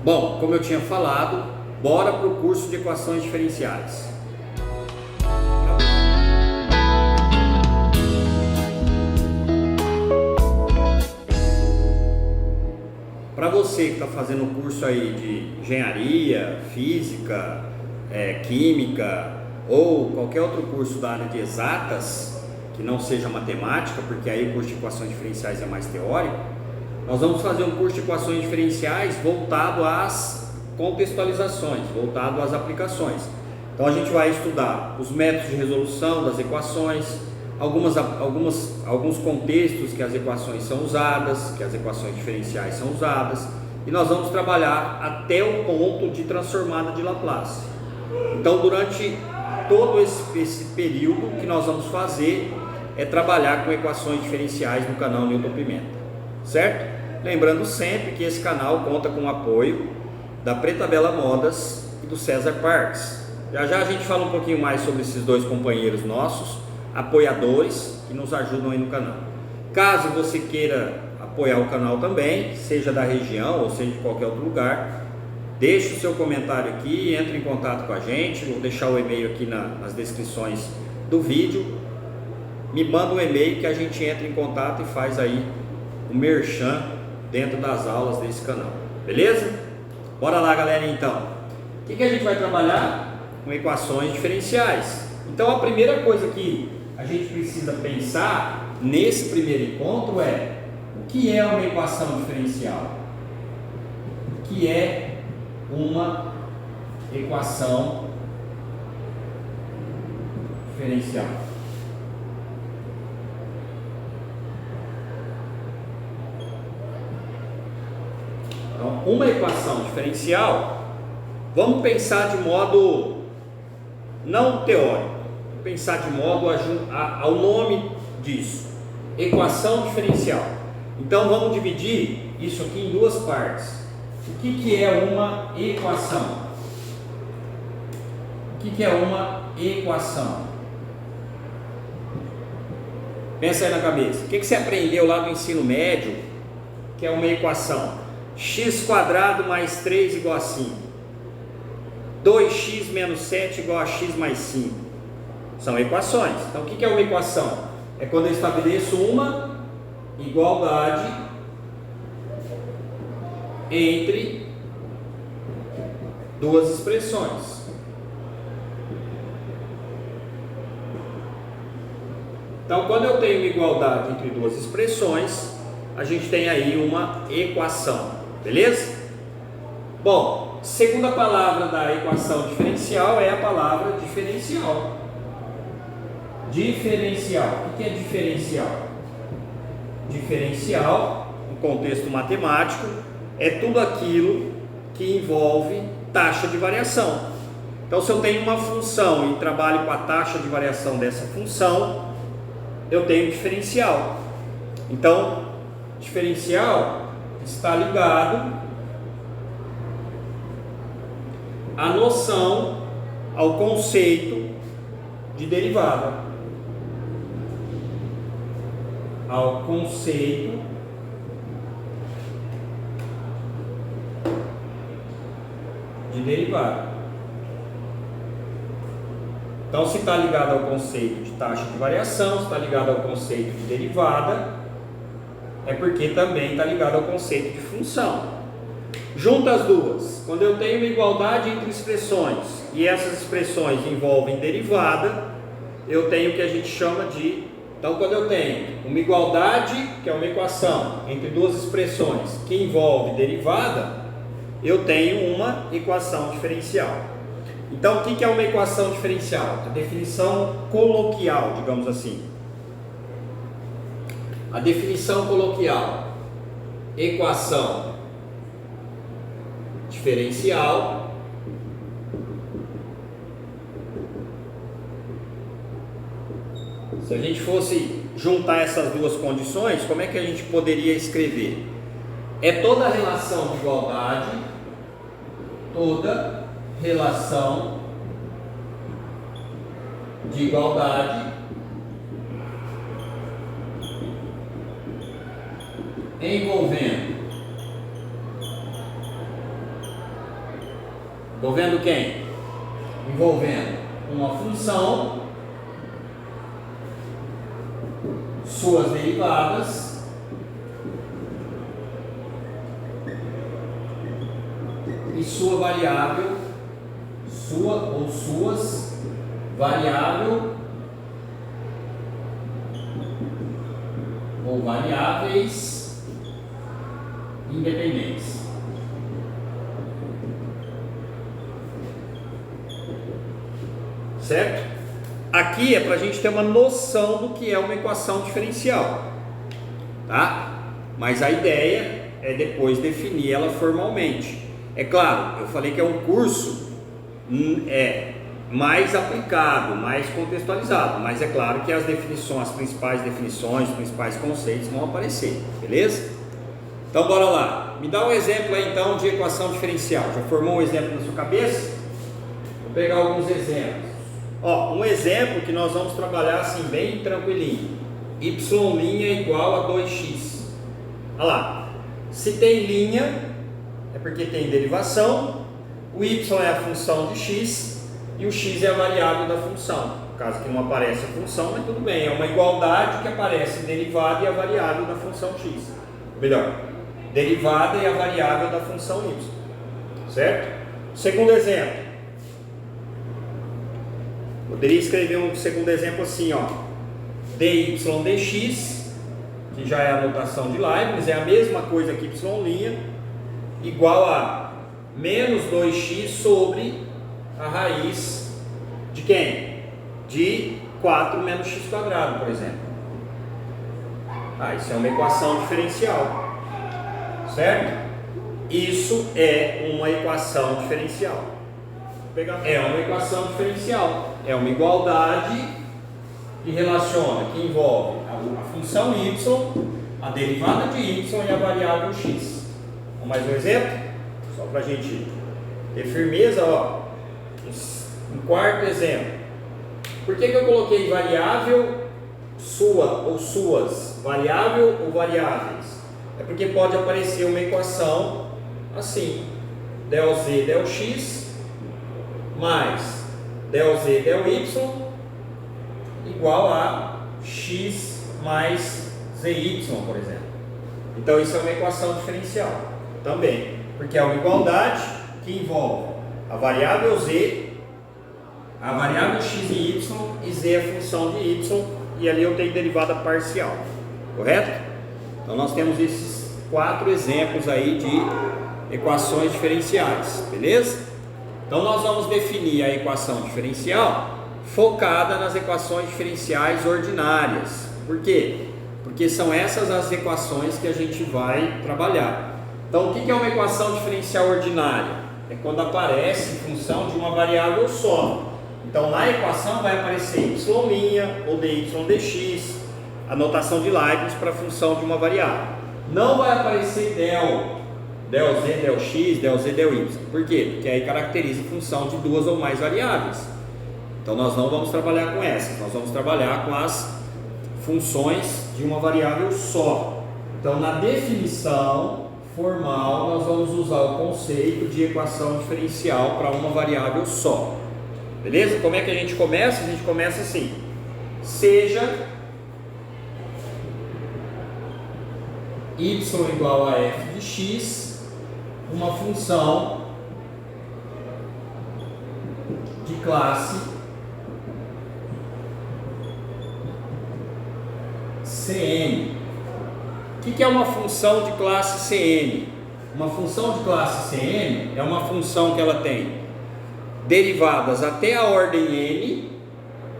Bom, como eu tinha falado, bora para o curso de equações diferenciais. Para você que está fazendo o curso aí de engenharia, física, química ou qualquer outro curso da área de exatas, que não seja matemática, porque aí o curso de equações diferenciais é mais teórico, nós vamos fazer um curso de equações diferenciais voltado às contextualizações, voltado às aplicações. Então a gente vai estudar os métodos de resolução das equações, alguns contextos que as equações são usadas, que as equações diferenciais são usadas, e nós vamos trabalhar até o ponto de transformada de Laplace. Então durante todo esse período que nós vamos fazer é trabalhar com equações diferenciais no canal Newton Pimenta, certo? Lembrando sempre que esse canal conta com o apoio da Preta Bela Modas e do César Parques. Já já a gente fala um pouquinho mais sobre esses dois companheiros nossos, apoiadores, que nos ajudam aí no canal. Caso você queira apoiar o canal também, seja da região ou seja de qualquer outro lugar, deixe o seu comentário aqui, entre em contato com a gente, vou deixar o e-mail aqui nas descrições do vídeo, me manda um e-mail que a gente entra em contato e faz aí o merchan dentro das aulas desse canal, beleza? Bora lá, galera, então. O que a gente vai trabalhar? Com equações diferenciais. Então a primeira coisa que a gente precisa pensar nesse primeiro encontro é: o que é uma equação diferencial? O que é uma equação diferencial? Então, uma equação diferencial, vamos pensar de modo não teórico, vamos pensar de modo ao nome disso, equação diferencial. Então vamos dividir isso aqui em duas partes. O que é uma equação? O que é uma equação? Pensa aí na cabeça. O que você aprendeu lá no ensino médio que é uma equação? X² mais 3 igual a 5. 2x menos 7 igual a x mais 5. São equações. Então o que é uma equação? É quando eu estabeleço uma igualdade entre duas expressões. Então quando eu tenho uma igualdade entre duas expressões, a gente tem aí uma equação. Beleza? Bom, segunda palavra da equação diferencial é a palavra diferencial. Diferencial. O que é diferencial? Diferencial, no contexto matemático, é tudo aquilo que envolve taxa de variação. Então, se eu tenho uma função e trabalho com a taxa de variação dessa função, eu tenho diferencial. Então, diferencial está ligado à noção, ao conceito de derivada. Ao conceito de derivada. Então, se está ligado ao conceito de taxa de variação, se está ligado ao conceito de derivada, é porque também está ligado ao conceito de função. Junta as duas. Quando eu tenho uma igualdade entre expressões e essas expressões envolvem derivada, eu tenho o que a gente chama de... Então, quando eu tenho uma igualdade, que é uma equação, entre duas expressões que envolve derivada, eu tenho uma equação diferencial. Então, o que é uma equação diferencial? A definição coloquial, digamos assim. A definição coloquial: equação diferencial se a gente fosse juntar essas duas condições, como é que a gente poderia escrever? É toda relação de igualdade, toda relação de igualdade envolvendo Envolvendo quem? Envolvendo uma função, suas derivadas e sua variável, sua ou suas variável ou variáveis independentes. Certo? Aqui é para a gente ter uma noção do que é uma equação diferencial, tá? Mas a ideia é depois definir ela formalmente. É claro, eu falei que é um curso mais aplicado, mais contextualizado, mas é claro que as definições, as principais definições, os principais conceitos vão aparecer, beleza? Então bora lá, me dá um exemplo aí então de equação diferencial. Já formou um exemplo na sua cabeça? Vou pegar alguns exemplos. Ó, um exemplo que nós vamos trabalhar assim bem tranquilinho. Y' igual a 2x. Olha lá, se tem linha é porque tem derivação, o y é a função de x e o x é a variável da função. No caso que não aparece a função, mas tudo bem, é uma igualdade que aparece derivada e a variável da função x. Melhor, derivada e a variável da função y. Certo? Segundo exemplo. Poderia escrever um segundo exemplo assim, ó, dy dx, que já é a notação de Leibniz, é a mesma coisa que y', igual a menos 2x sobre a raiz de quem? De 4 menos x quadrado, por exemplo. Isso é uma equação diferencial, certo? Isso é uma equação diferencial. É uma equação diferencial. É uma igualdade que relaciona, que envolve a função y, a derivada de y e a variável x. Vamos mais um exemplo? Só para a gente ter firmeza, ó. Um quarto exemplo. Por que eu coloquei variável sua ou suas? Variável ou variáveis? É porque pode aparecer uma equação assim: del z, del x mais del z, del y igual a x mais zy, por exemplo. Então isso é uma equação diferencial também, porque é uma igualdade que envolve a variável z, a variável x e y, e z é a função de y, e ali eu tenho derivada parcial, correto? Então nós temos esses 4 exemplos aí de equações diferenciais, beleza? Então nós vamos definir a equação diferencial focada nas equações diferenciais ordinárias. Por quê? Porque são essas as equações que a gente vai trabalhar. Então o que é uma equação diferencial ordinária? É quando aparece função de uma variável só. Então na equação vai aparecer y' ou dy dx, a notação de Leibniz para a função de uma variável. Não vai aparecer del z, del x, del z, del y. Por quê? Porque aí caracteriza a função de duas ou mais variáveis. Então nós não vamos trabalhar com essas, nós vamos trabalhar com as funções de uma variável só. Então na definição formal nós vamos usar o conceito de equação diferencial para uma variável só. Beleza? Como é que a gente começa? A gente começa assim: seja y igual a f de x uma função de classe Cn. O que é uma função de classe Cn? Uma função de classe Cn é uma função que ela tem derivadas até a ordem n,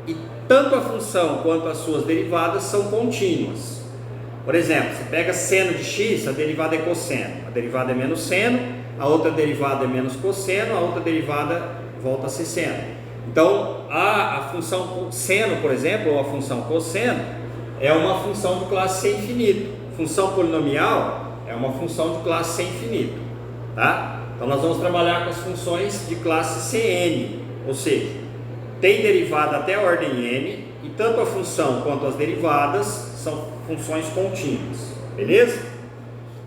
e tanto a função quanto as suas derivadas são contínuas. Por exemplo, você pega seno de x, a derivada é cosseno, a derivada é menos seno, a outra derivada é menos cosseno, a outra derivada volta a ser seno. Então a função seno, por exemplo, ou a função cosseno, é uma função de classe C infinito. Função polinomial é uma função de classe C infinito, tá? Então nós vamos trabalhar com as funções de classe Cn, ou seja, tem derivada até a ordem n, e tanto a função quanto as derivadas são funções contínuas, beleza?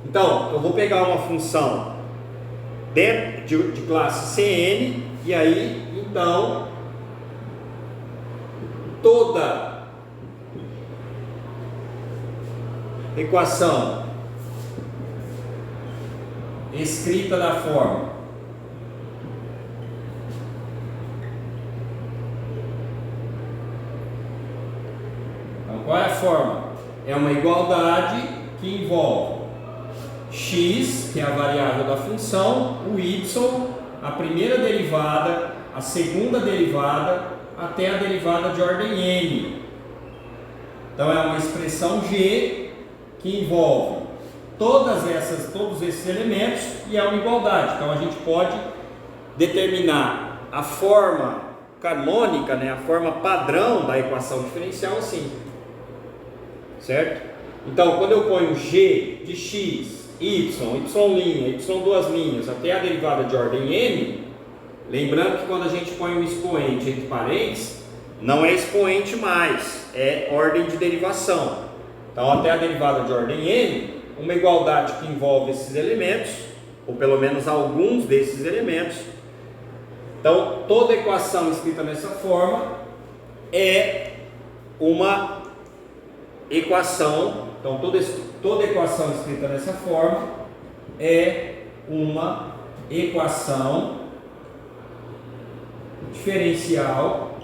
Então, eu vou pegar uma função de classe Cn, e aí então toda equação escrita da forma então, qual é a forma? É uma igualdade que envolve x, que é a variável da função, o y, a primeira derivada, a segunda derivada, até a derivada de ordem n. Então é uma expressão g que envolve todos esses elementos e é uma igualdade. Então a gente pode determinar a forma canônica, né, a forma padrão da equação diferencial assim, certo? Então quando eu ponho g de x, y, y' duas linhas, até a derivada de ordem n, lembrando que quando a gente põe um expoente entre parênteses, não é expoente mais, é ordem de derivação. Então até a derivada de ordem n, uma igualdade que envolve esses elementos, ou pelo menos alguns desses elementos. Então toda equação escrita dessa forma é uma equação. Então toda equação escrita dessa forma é uma equação diferencial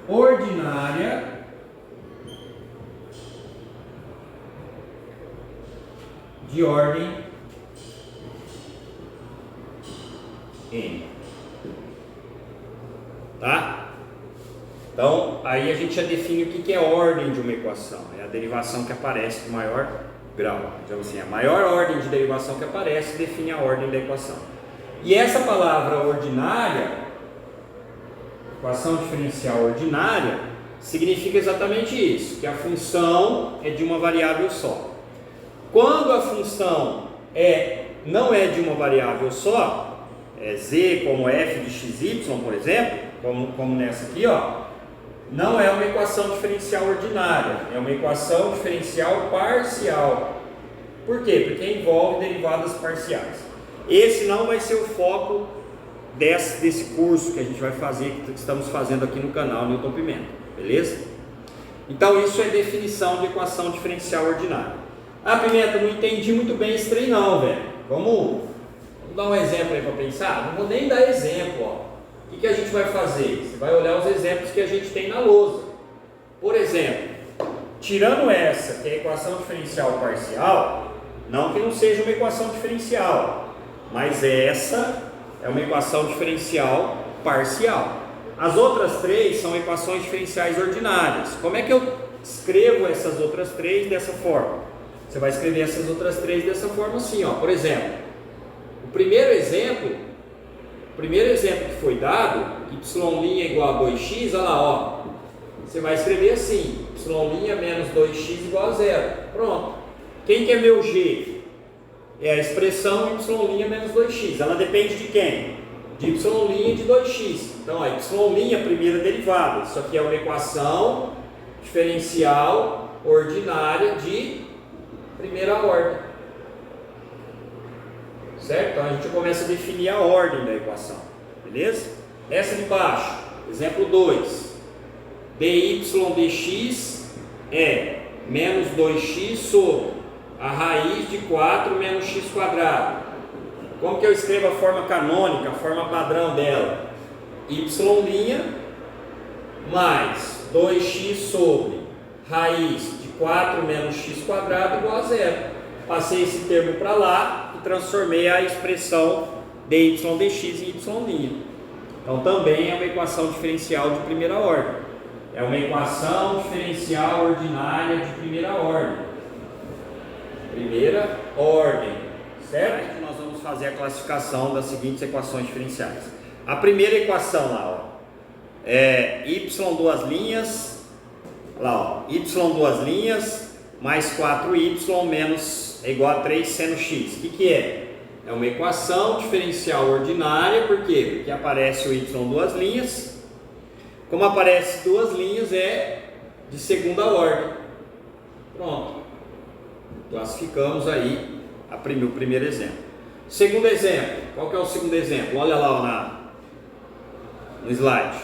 ordinária de ordem n. Tá? Então, aí a gente já define o que é ordem de uma equação. É a derivação que aparece com maior grau. Então, assim, a maior ordem de derivação que aparece define a ordem da equação. E essa palavra ordinária, equação diferencial ordinária, significa exatamente isso, que a função é de uma variável só. Quando a função não é de uma variável só, é z como f de xy, por exemplo, como nessa aqui, ó, não é uma equação diferencial ordinária, é uma equação diferencial parcial. Por quê? Porque envolve derivadas parciais. Esse não vai ser o foco desse curso que a gente vai fazer, que estamos fazendo aqui no canal Newton Pimenta, beleza? Então isso é definição de equação diferencial ordinária. Ah, Pimenta, não entendi muito bem esse trem não, velho. Vamos dar um exemplo aí para pensar? Não vou nem dar exemplo, ó. O que a gente vai fazer? Você vai olhar os exemplos que a gente tem na lousa. Por exemplo, tirando essa, que é a equação diferencial parcial, não que não seja uma equação diferencial, mas essa é uma equação diferencial parcial. As outras três são equações diferenciais ordinárias. Como é que eu escrevo essas outras três dessa forma? Você vai escrever essas outras três dessa forma assim, ó. Por exemplo, o primeiro exemplo que foi dado, y' é igual a 2x, olha lá, ó. Você vai escrever assim, y' menos 2x igual a 0. Pronto. Quem que é meu g? É a expressão y' menos 2x. Ela depende de quem? De y' e de 2x. Então, a y' é a primeira derivada. Isso aqui é uma equação diferencial ordinária de primeira ordem. Certo? Então a gente começa a definir a ordem da equação, beleza? Essa de baixo, exemplo 2, dy dx é menos 2x sobre a raiz de 4 menos x quadrado. Como que eu escrevo a forma canônica, a forma padrão dela? Y' mais 2x sobre raiz de 4 menos x quadrado igual a 0. Passei esse termo para lá, transformei a expressão dy dx em y'. Então também é uma equação diferencial de primeira ordem. É uma equação diferencial ordinária de primeira ordem. Primeira ordem, certo? Nós vamos fazer a classificação das seguintes equações diferenciais. A primeira equação lá, ó, é y duas linhas, lá, ó, y duas linhas mais 4y menos é igual a 3 seno x. O que é? É uma equação diferencial ordinária. Por quê? Porque aparece o y duas linhas. Como aparece duas linhas, é de segunda ordem. Pronto. Classificamos aí o primeiro exemplo. Segundo exemplo, qual que é o segundo exemplo? Olha lá no slide.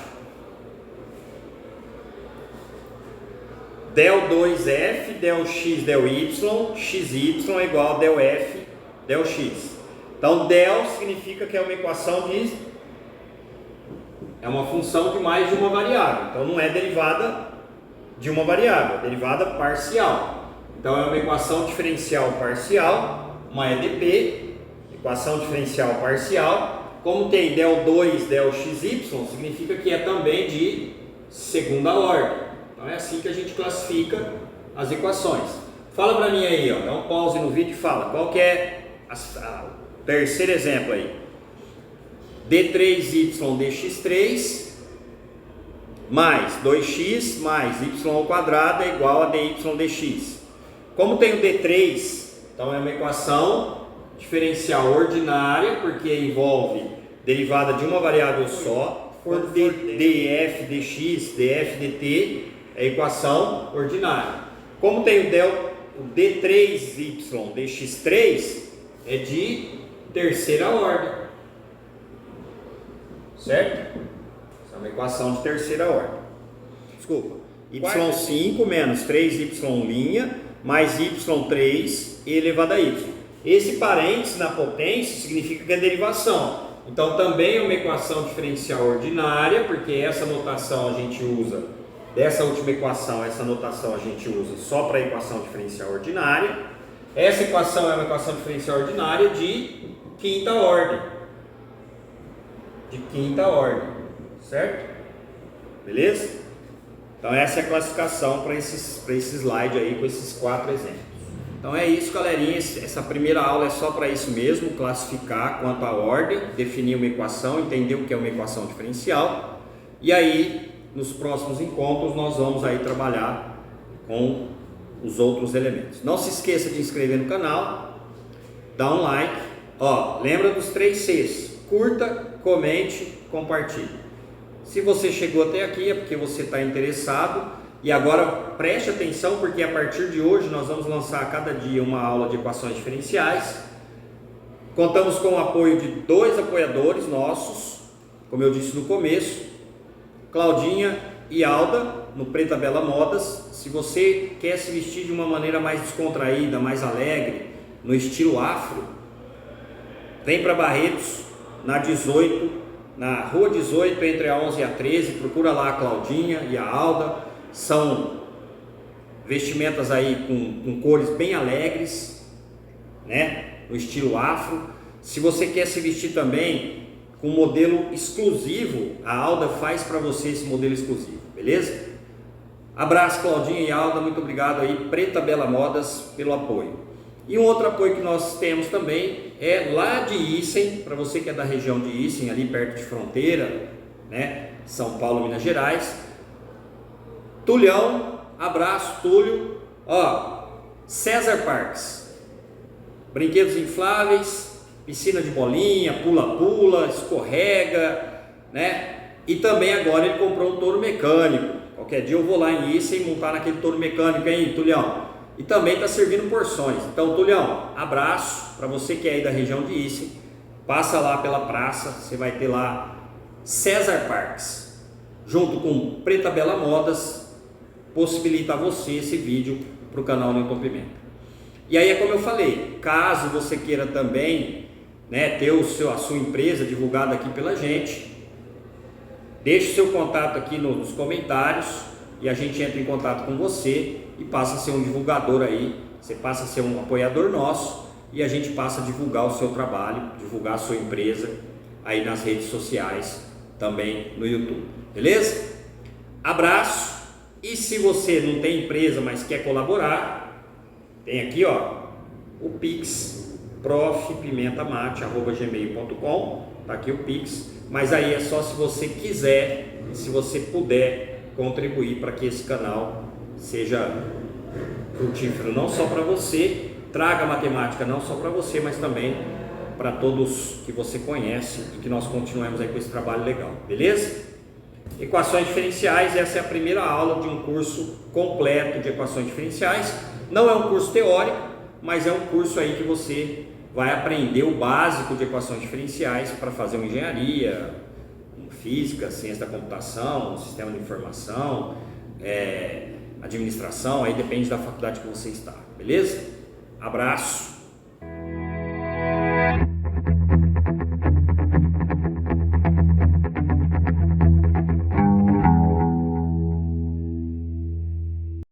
Del 2F, del X, del Y, XY é igual a del F, del X. Então, del significa que é uma equação é uma função de mais de uma variável. Então, não é derivada de uma variável, é derivada parcial. Então, é uma equação diferencial parcial, uma EDP, equação diferencial parcial. Como tem del 2, del XY, significa que é também de segunda ordem. Então é assim que a gente classifica as equações. Fala para mim aí, ó, dá um pause no vídeo e fala, qual que é o terceiro exemplo aí? D3y dx3 mais 2x mais y ao quadrado é igual a dy dx. Como tem o D3, então é uma equação diferencial ordinária, porque envolve derivada de uma variável só. For df dx, df dt, é equação ordinária. Como tem o d3y dx3, é de terceira ordem, certo? Essa é uma equação de terceira ordem. Desculpa, y5 menos 3y' mais y3 elevado a y. Esse parênteses na potência significa que é derivação. Então também é uma equação diferencial ordinária, porque essa notação a gente usa, dessa última equação, essa notação a gente usa só para a equação diferencial ordinária. Essa equação é uma equação diferencial ordinária de quinta ordem. De quinta ordem, certo? Beleza? Então essa é a classificação para esse slide aí com esses 4 exemplos. Então é isso, galerinha, essa primeira aula é só para isso mesmo, classificar quanto à ordem, definir uma equação, entender o que é uma equação diferencial, e aí nos próximos encontros nós vamos aí trabalhar com os outros elementos. Não se esqueça de inscrever no canal, dá um like, ó, lembra dos 3 Cs, curta, comente, compartilhe. Se você chegou até aqui é porque você está interessado. E agora preste atenção, porque a partir de hoje nós vamos lançar a cada dia uma aula de equações diferenciais. Contamos com o apoio de 2 apoiadores nossos, como eu disse no começo, Claudinha e Alda, no Preta Bela Modas. Se você quer se vestir de uma maneira mais descontraída, mais alegre, no estilo afro, vem para Barretos, na 18, na rua 18, entre a 11 e a 13, procura lá a Claudinha e a Alda. São vestimentas aí com cores bem alegres, né? No estilo afro. Se você quer se vestir também com modelo exclusivo, a Alda faz para você esse modelo exclusivo, beleza? Abraço, Claudinha e Alda, muito obrigado aí, Preta Bela Modas, pelo apoio. E um outro apoio que nós temos também é lá de Issem, para você que é da região de Issem, ali perto de fronteira, né? São Paulo, Minas Gerais. Tulhão, abraço, Túlio. Ó, César Parques, brinquedos infláveis, piscina de bolinha, pula-pula, escorrega, né? E também agora ele comprou um touro mecânico. Qualquer dia eu vou lá em Issem e montar naquele touro mecânico, hein, Tulhão? E também está servindo porções. Então, Tulhão, abraço para você que é aí da região de Issem. Passa lá pela praça, você vai ter lá César Parques, junto com Preta Bela Modas, possibilita a você esse vídeo para o canal Newton Pimenta. E aí é como eu falei, caso você queira também, né, ter a sua empresa divulgada aqui pela gente, deixe seu contato aqui nos comentários e a gente entra em contato com você e passa a ser um divulgador aí, você passa a ser um apoiador nosso e a gente passa a divulgar o seu trabalho, divulgar a sua empresa aí nas redes sociais, também no YouTube, beleza? Abraço! E se você não tem empresa, mas quer colaborar, tem aqui, ó, o Pix, profpimentamate@gmail.com, tá aqui o Pix, mas aí é só se você quiser e se você puder contribuir para que esse canal seja frutífero, não só para você, traga matemática não só para você, mas também para todos que você conhece e que nós continuemos aí com esse trabalho legal, beleza? Equações diferenciais, essa é a primeira aula de um curso completo de equações diferenciais. Não é um curso teórico, mas é um curso aí que você vai aprender o básico de equações diferenciais para fazer uma engenharia, física, ciência da computação, sistema de informação, administração, aí depende da faculdade que você está, beleza? Abraço!